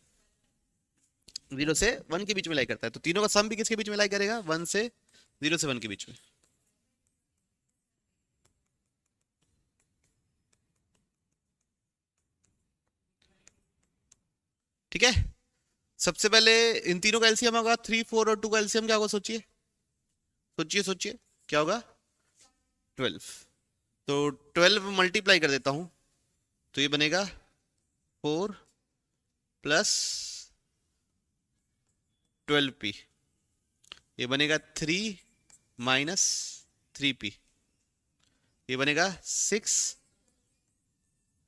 0 से 1 के बीच में लाई करता है। तो तीनों का सम भी किसके बीच में लाई करेगा 1 से 0 से 1 के बीच में। ठीक है। सबसे पहले इन तीनों का एलसीएम होगा 3, 4 और 2 का एलसीएम क्या होगा सोचिए, सोचिए सोचिए क्या होगा 12। तो 12 मल्टीप्लाई कर देता हूं, तो ये बनेगा 4 प्लस 12p, ये बनेगा 3 माइनस 3p, ये बनेगा 6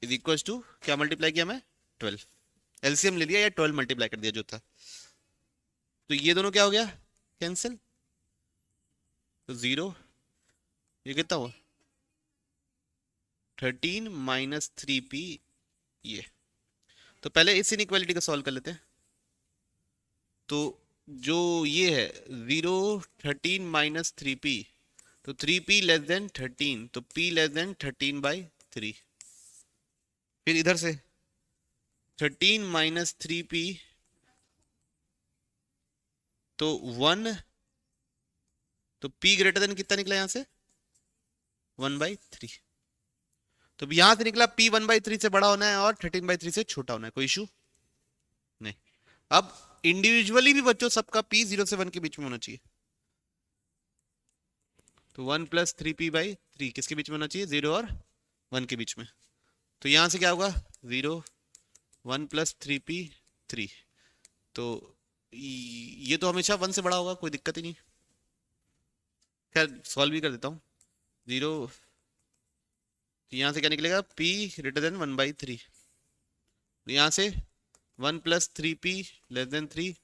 इज इक्वल टू क्या मल्टीप्लाई किया मैं 12, एलसीएम ले लिया या 12 मल्टीप्लाई कर दिया जो था। तो ये दोनों क्या हो गया कैंसिल, तो 0, ये कितना हुआ 13 माइनस 3p, ये तो पहले इस इनइक्वालिटी को सॉल्व कर लेते हैं। तो जो ये है 0 13 माइनस 3p, तो 3p लेस देन 13, तो p लेस देन 13/3। फिर इधर से 13 माइनस 3p, तो 1, तो p ग्रेटर देन कितना निकला यहां से 1/3। तो यहां से निकला p 1/3 से बड़ा होना है और 13/3 से छोटा होना है, कोई इशू नहीं। अब इंडिविजुअली भी बच्चों सबका p 0 से 1 के बीच में होना चाहिए। तो 1 + 3p/3 किसके बीच में होना चाहिए, 0 और 1 के बीच में। तो यहां से क्या होगा 0 1 + 3p3, तो ये तो हमेशा 1 से बड़ा होगा, कोई दिक्कत ही नहीं। खैर सॉल्व भी कर देता हूँ। 0, यहां से क्या निकलेगा p ग्रेटर देन 1/3, यहां से 1 + 3p less than 3,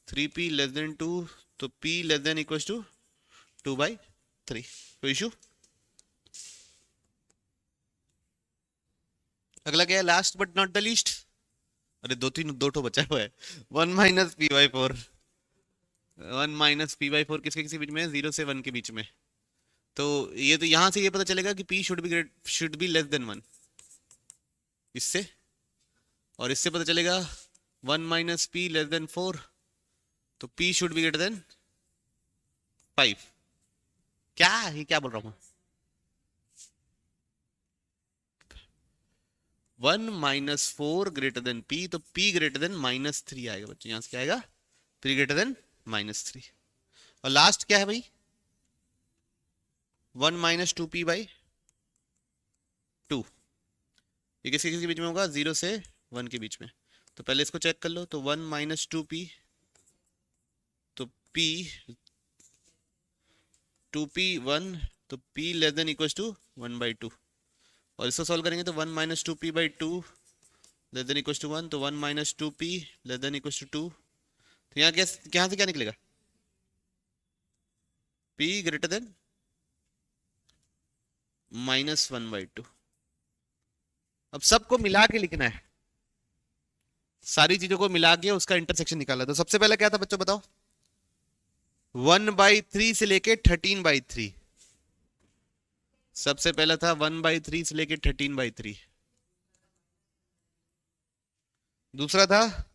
3p less than 2, तो p less than equals to 2/3, कोई इशू। अगला क्या है, last but not the least. अरे दो ठो बचा हुआ है। 1 - p/4, 1 - p/4 किसके किसी बीच में है, 0 से 1 के बीच में। तो ये तो यहां से ये पता चलेगा कि p should be less than 1, इससे। और इससे पता चलेगा 1 - p लेस देन 4, तो p should be greater than 5। क्या ये क्या बोल रहा हूँ, 1 - 4 ग्रेटर देन p, तो p ग्रेटर देन -3 आएगा बच्चों। यहां से क्या आएगा, p ग्रेटर देन -3। और लास्ट क्या है भाई, 1 - 2p/2, ये किसके किसके बीच में होगा, 0 से 1 के बीच में। तो पहले इसको चेक कर लो, तो 1 - 2p, तो p 2p 1, तो p less than equals to 1/2। और इसको सॉल्व करेंगे तो 1 - 2p/2 less than equals to 1, तो 1 - 2p less than equals to 2। तो यहाँ यहाँ से क्या निकलेगा, p ग्रेटर देन -1/2। अब सबको मिला के लिखना है, सारी चीजों को मिला के उसका इंटरसेक्शन निकाला। तो सबसे पहले क्या था बच्चों बताओ, 1/3 से लेके 13/3। सबसे पहला था 1/3 से लेके 13/3। दूसरा था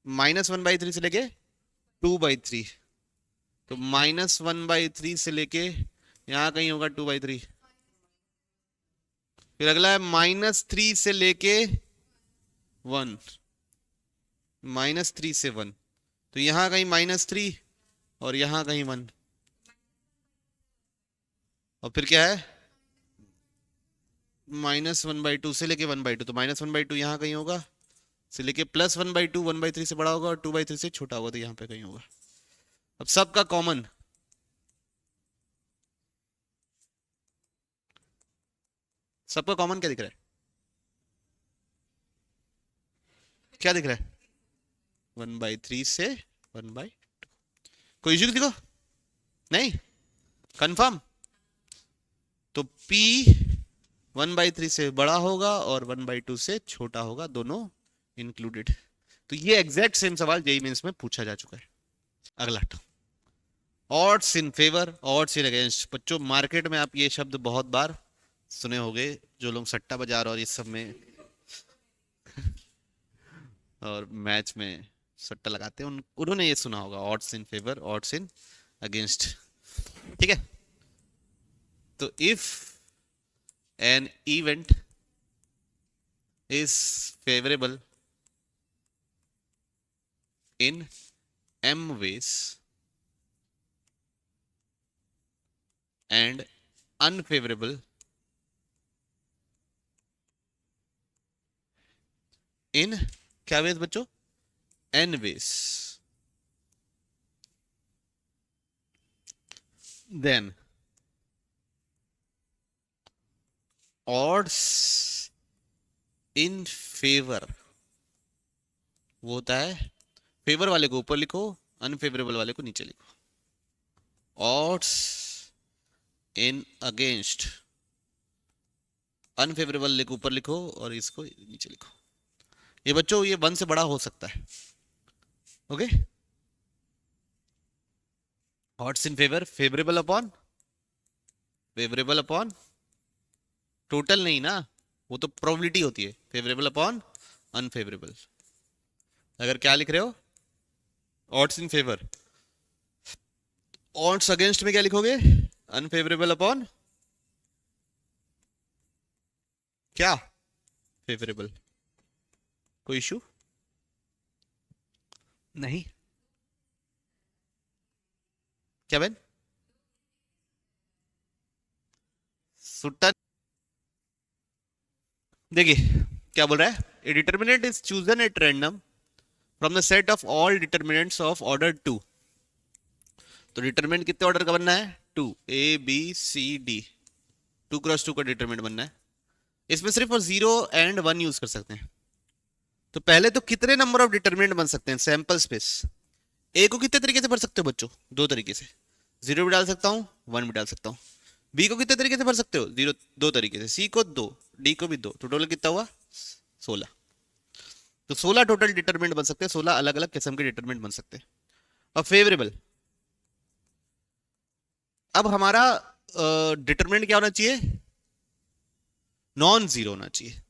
-1/3 से लेके 2/3, तो -1/3 से लेके यहां कहीं होगा 2/3। फिर अगला है -3 से लेके 1, -3 से 1, तो यहां कहीं -3 और यहां कहीं 1। और फिर क्या है, -1/2 से लेके 1/2, तो -1/2 यहां कहीं होगा, से लेके +1/2 1/3 से बड़ा होगा और 2/3 से छोटा होगा, तो यहां पे कहीं होगा। अब सबका कॉमन, सबका कॉमन क्या दिख रहा है, क्या दिख रहा है, 1/3 से 1/2। कोई इशू दिखो नहीं, कंफर्म। तो p 1/3 से बड़ा होगा और 1/2 से छोटा होगा, दोनों इंक्लूडेड। तो ये एग्जैक्ट सेम सवाल जेईई मेंस में पूछा जा चुका है। अगला odds in favour, odds in against. बच्चों मार्केट में आप ये शब्द बहुत बार सुने होंगे, जो लोग सट्टा बाजार और इस सब में और मैच में सट्टा लगाते हैं उन्होंने ये सुना होगा, odds in favour, odds in against. ठीक है, तो if an event is favourable in m ways and unfavorable in क्या ways बच्चों, n ways, then odds in favor, वो होता है फेवर वाले को ऊपर लिखो, अनफेवरेबल वाले को नीचे लिखो। ऑड्स इन अगेंस्ट अनफेवरेबल लिखो ऊपर लिखो और इसको नीचे लिखो। ये बच्चों ये 1 से बड़ा हो सकता है। Okay, odds in favour, favourable upon total नहीं ना, वो तो प्रोबेबिलिटी होती है। Favourable upon unfavourable. अगर क्या लिख रहे हो, odds in favour, odds against में क्या लिखोगे, अनफेवरेबल अपॉन क्या, फेवरेबल। कोई इशू नहीं क्या बहन, सुट्टा। देखिए क्या बोल रहा है, ए determinant is chosen at random from the set of all determinants of order 2। तो डिटर्मिनेंट कितने ऑर्डर का बनना है, 2, A B C D, 2x2 का डिटर्मिनेंट बनना है। इसमें सिर्फ 0 एंड 1 यूज कर सकते हैं। तो पहले तो कितने नंबर ऑफ डिटर्मिनेंट बन सकते हैं, सैंपल स्पेस। ए को कितने तरीके से भर सकते हो बच्चों, 2 तरीके से, 0 भी डाल सकता हूँ 1 भी डाल सकता हूँ। बी को कितने तरीके से भर सकते हो, 0 2 तरीके से, सी को 2, डी को भी 2, तो टोटल कितना हुआ 16। तो 16 टोटल डिटरमिनेंट बन सकते हैं, 16 अलग अलग किस्म के डिटरमिनेंट बन सकते हैं। अब फेवरेबल, अब हमारा डिटरमिनेंट क्या होना चाहिए, नॉन जीरो होना चाहिए।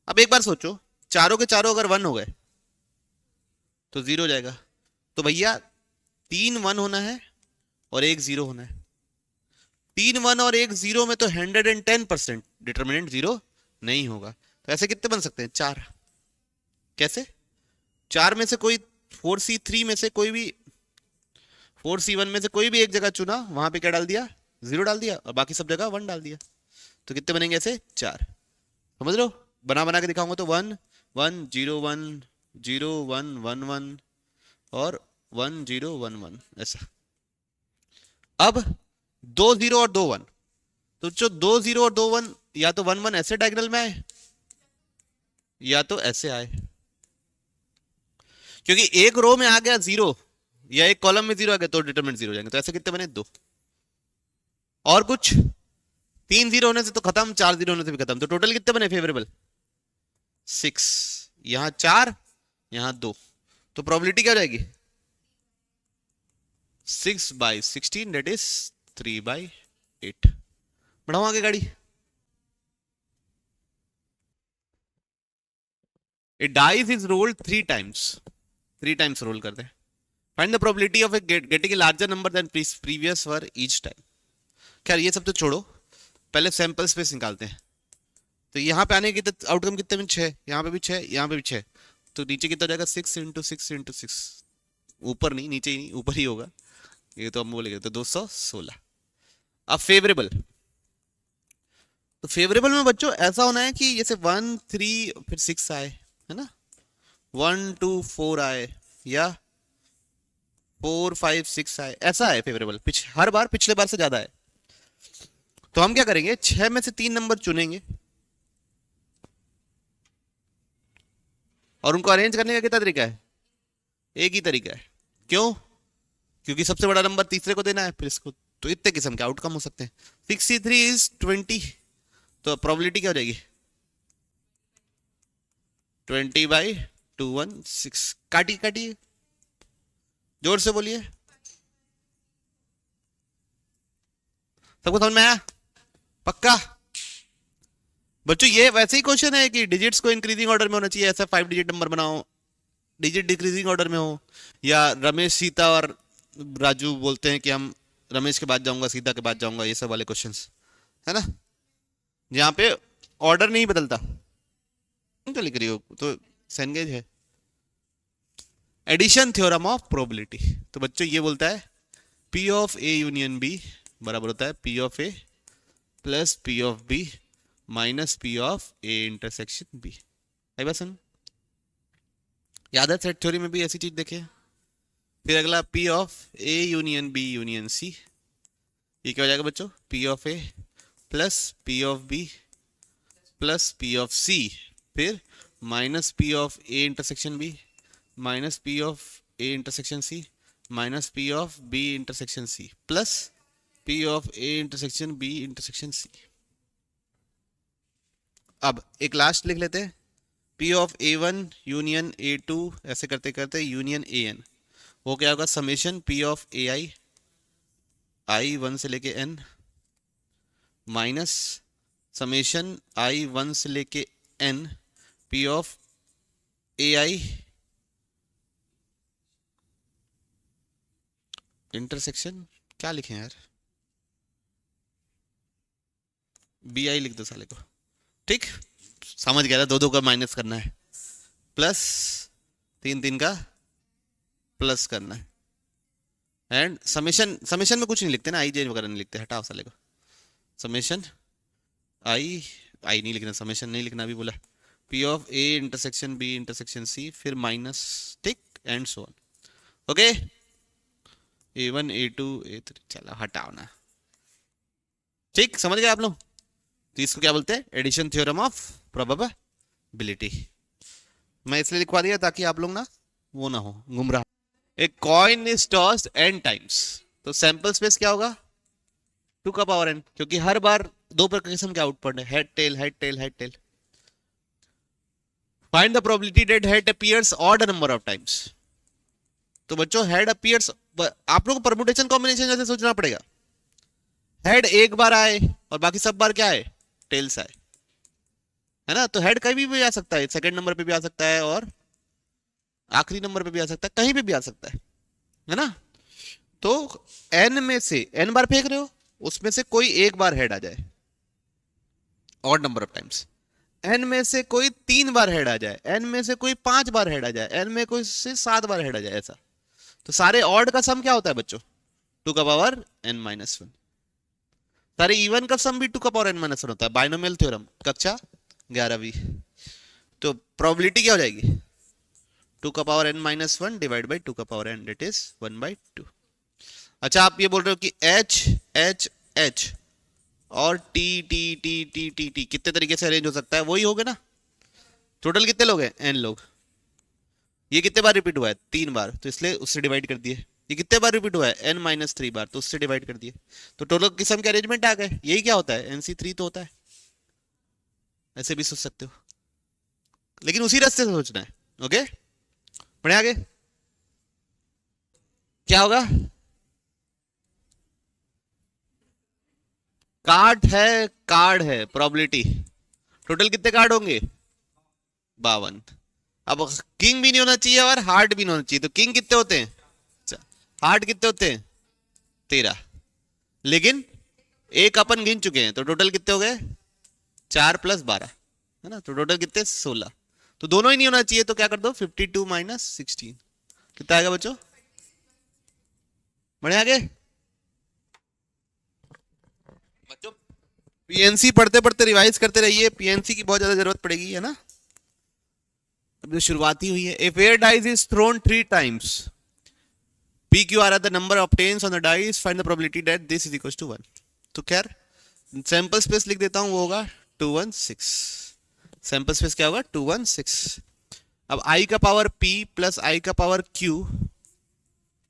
अब एक बार सोचो, चारों के चारों अगर 1 हो गए तो 0 हो जाएगा। तो भैया 3 1 होना है और 1 0 होना है। 3 1 और 1 0 में तो 110% डिटरमिनेंट 0 नहीं होगा। तो ऐसे कितने बन सकते हैं, 4। कैसे, 4 में से कोई 4C3 में से कोई भी, 4C1 में से कोई भी एक जगह चुना, वहां पे क्या डाल दिया, 0 डाल दिया, और बाकी सब जगह 1 डाल दिया। तो कितने बनेंगे ऐसे, 4। समझ लो, बना बना के दिखाऊंगा तो 1 1 0 1 0 1 1 1 और 1 0 1 1 ऐसा। अब 2 0 और 2 1, तो जो 2 0 और 2 1 या तो 1 1 ऐसे डायगोनल में आए या तो ऐसे आए, क्योंकि एक रो में आ गया 0 या एक कॉलम में 0 आ गया तो डिटरमिनेंट 0 हो जाएंगे। तो ऐसे कितने बने, 2। और कुछ 3 0 होने से तो खत्म, 4 0 होने से भी खत्म। तो टोटल कितने बने फेवरेबल, 6। यहां 4 यहां 2, तो प्रोबेबिलिटी क्या हो जाएगी, 6/16 दैट इज 3/8। बढ़ाओ आगे गाड़ी। A dice is rolled 3 times, 3 times roll करते हैं। Find the probability of getting a larger number than previous for each time. खैर ये सब तो छोड़ो, पहले सैंपल स्पेस निकालते हैं। तो यहाँ पे आने के आउटकम कितने में, 6, यहाँ पे भी 6, यहाँ पे भी 6। तो नीचे कितना जाएगा, 6 × 6 × 6। ऊपर नहीं, नीचे ही नहीं, ऊपर ही होगा। ये तो हम बोलेंगे तो 216। अब फेवरेबल, तो फेवरेबल में बच्चों ऐसा होना है कि जैसे 1 3 फिर 6 आए, है ना, 1 2 4 आए, या 4 5 6 आए, ऐसा है फेवरेबल। हर बार पिछले बार से ज्यादा है। तो हम क्या करेंगे, 6 में से 3 नंबर चुनेंगे और उनको अरेंज करने का कितना तरीका है, एक ही तरीका है। क्यों, क्योंकि सबसे बड़ा नंबर तीसरे को देना है, फिर इसको। तो इतने किस्म के आउटकम हो सकते हैं। 63 इज 20, तो प्रोबेबिलिटी क्या हो जाएगी, 20/216। काटी काटिए, जोर से बोलिए, सबको समझ में आया, पक्का। बच्चों ये वैसे ही क्वेश्चन है कि डिजिट्स को इंक्रीजिंग ऑर्डर में होना चाहिए, ऐसा 5 डिजिट नंबर बनाओ, डिजिट डिक्रीजिंग ऑर्डर में हो, या रमेश सीता और राजू बोलते हैं कि हम रमेश के बाद जाऊंगा सीता के बाद जाऊंगा, ये सब वाले क्वेश्चंस है ना, जहां पे ऑर्डर नहीं बदलता। तो लिख रही हो तो सेंगेज है। एडिशन थ्योरम ऑफ प्रोबेबिलिटी, तो बच्चों ये बोलता है P of A union B बराबर होता है P of A plus P of B minus P of A intersection B. आई बात सुन, याद है सेट थ्योरी में भी ऐसी चीज देखे। फिर अगला P of A union B union C, ये क्या हो जाएगा बच्चों, P of A plus P of B plus P of C, फिर minus P of A intersection B minus P of A intersection C minus P of B intersection C plus P of A intersection B intersection C. अब एक last लिख लेते हैं, P of A one union A two, ऐसे करते करते union A n, वो क्या होगा, summation P of A i, i one से लेके n, minus summation i one से लेके n P of A i intersection, क्या लिखें यार, बी आई लिख दो साले को, ठीक, समझ गया था, दो दो का माइनस करना है, प्लस तीन तीन का प्लस करना है, एंड समेशन, समेशन में कुछ नहीं लिखते ना, आई जे वगैरह नहीं लिखते, हटाओ साले को, समेशन आई, आई नहीं लिखना, समेशन नहीं लिखना अभी बोला, P of A intersection B intersection C, फिर माइनस, ठीक, and so on, okay, A one A two A three, चलो हटाओ ना, ठीक, समझ गए आप लोग, तो इसको क्या बोलते हैं, एडिशन थ्योरम ऑफ प्रोबेबिलिटी, मैं इसलिए लिखवा दिया ताकि आप लोग ना वो ना हो गुमराह। एक coin is tossed n times, तो सैंपल स्पेस क्या होगा, 2 का पावर n, क्योंकि हर बार दो प्रकार किस्म के आउटपुट है, head tail head tail head tail. Find the probability that head appears odd number of times, तो बच्चों हेड अपीयर्स, आप लोगों को परम्यूटेशन कॉम्बिनेशन जैसे सोचना पड़ेगा, हेड एक बार आए और बाकी सब बार क्या आए, टेल्स आए, है ना, तो हेड कहीं भी आ सकता है, सेकंड नंबर पे भी आ सकता है और आखिरी नंबर पे भी आ सकता है, कहीं पे भी आ सकता है ना, तो n में से n बार फेंक रहे हो, उसमें से कोई एक बार हेड आ जाए, odd number of times, n में से कोई 3 बार हेड आ जाए, n में से कोई 5 बार हेड आ जाए, n में कोई से 7 बार हेड आ जाए, ऐसा, तो सारे ऑड का सम क्या होता है बच्चों, 2 का पावर n माइनस वन, सारे इवन का सम भी 2 का पावर n माइनस वन होता है, बाइनोमियल थ्योरम कक्षा 11वीं, तो प्रोबेबिलिटी क्या हो जाएगी, 2 का power n minus one divide by 2 का पावर n, डेट इज 1/2। अच्छा आप ये बोल रहे हो कि h h h और t t t t t t कितने तरीके से अरेंज हो सकता है, वही हो गए ना, टोटल कितने लोग हैं, n लोग, ये कितने बार रिपीट हुआ है, 3 बार, तो इसलिए उससे डिवाइड कर दिए, ये कितने बार रिपीट हुआ है, n माइनस 3 बार, तो उससे डिवाइड कर दिए, तो टोटल किस्म के अरेंजमेंट आ गए, यही क्या होता है, nc3 तो होता है, ऐसे भी सोच सकते हो, लेकिन उसी रास्ते से सोचना है, ओके, बढ़िया, आगे क्या होगा, कार्ड है प्रोबेबिलिटी, टोटल कितने कार्ड होंगे, 52, अब किंग भी नहीं होना चाहिए और हार्ट भी नहीं होना चाहिए, तो किंग कितने होते हैं, हार्ट कितने होते हैं, 13, लेकिन एक अपन गिन चुके हैं, तो टोटल कितने हो गए, 4 + 12, है ना, तो टोटल कितने 16, तो दोनों ही नहीं होना चाहिए, तो क्या कर दो 52 - 16, कितना आएगा बच्चों, बढ़िया, आगे बच्चों पीएनसी पढ़ते पढ़ते रिवाइज करते रहिए, पीएनसी की बहुत ज्यादा जरूरत पड़ेगी, है ना, अब शुरुआत ही हुई है। A fair dice is thrown 3 times, P Q R are the number obtains on the dice, find the probability that this is equals to 1, तो खैर सैंपल स्पेस लिख देता हूं, वो होगा 216, सैंपल स्पेस क्या होगा 216, अब i का पावर p प्लस i का पावर q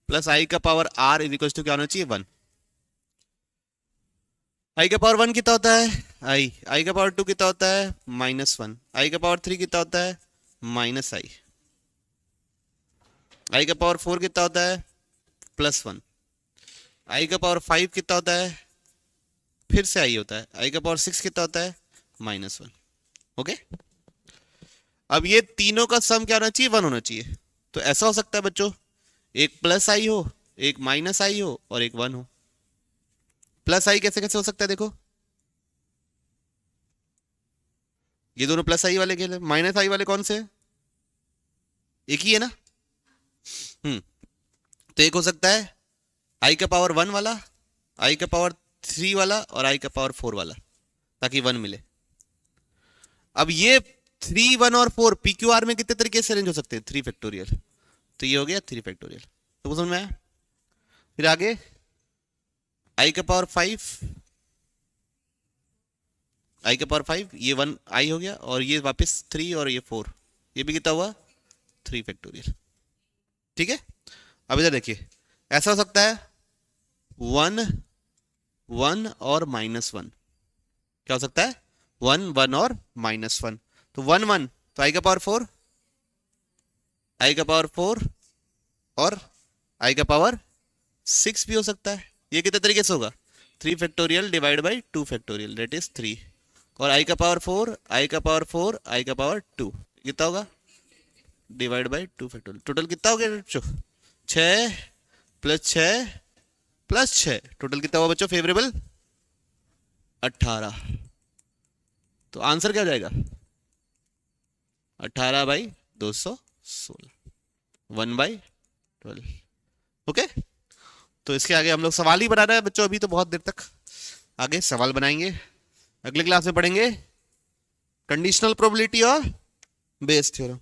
प्लस i का power r is equals to क्या होना चाहिए 1, i का पावर 1 कितना होता है, i का पावर 2 कितना होता है -1, i का पावर 3 कितना होता है -i, i का पावर 4 कितना होता है +1, i का पावर 5 कितना होता है, फिर से i होता है, i का पावर 6 कितना होता है -1, ओके, अब ये तीनों का सम क्या होना चाहिए 1 होना चाहिए, तो ऐसा हो सकता है बच्चों, एक +i हो, एक -i हो और एक 1 हो, +i कैसे कैसे हो सकता है, देखो ये दोनों +i वाले खेल, -i वाले कौन से, एक ही है ना, तो एक हो सकता है i का पावर 1 वाला, i का पावर 3 वाला और i का पावर 4 वाला, ताकि 1 मिले। अब ये 3, 1 और 4 PQR में कितने तरीके से अरेंज हो सकते हैं, 3 फैक्टोरियल, तो ये हो गया 3 फैक्टोरियल, तो समझ में आया, फिर आगे i का पावर 5, i का पावर 5, ये 1 i हो गया, और ये वापस 3 और ये 4, ये भी कितना हुआ 3 फैक्टोरियल, ठीक है। अब इधर देखिए, ऐसा हो सकता है 1 1 और -1, क्या हो सकता है वन वन और -1, तो 1 1, तो आई का पावर 4, आई का पावर 4 और आई का पावर 6 भी हो सकता है। ये कितने तरीके से होगा, 3 factorial divide by 2 factorial that is 3, और आई का पावर 4, आई का पावर 4, आई का पावर 2 कितना होगा, डिवाइड बाई 2 फैक्टोरियल। टोटल कितना हो गया बच्चों, 6 + 6 + 6, टोटल कितना हुआ बच्चों फेवरेबल, 18। तो आंसर क्या हो जाएगा, 18/216, 1/12। ओके, तो इसके आगे हम लोग सवाल ही बना रहे हैं बच्चों, अभी तो बहुत देर तक आगे सवाल बनाएंगे। अगले क्लास में पढ़ेंगे कंडीशनल प्रोबेबिलिटी और बेस थ्योरम।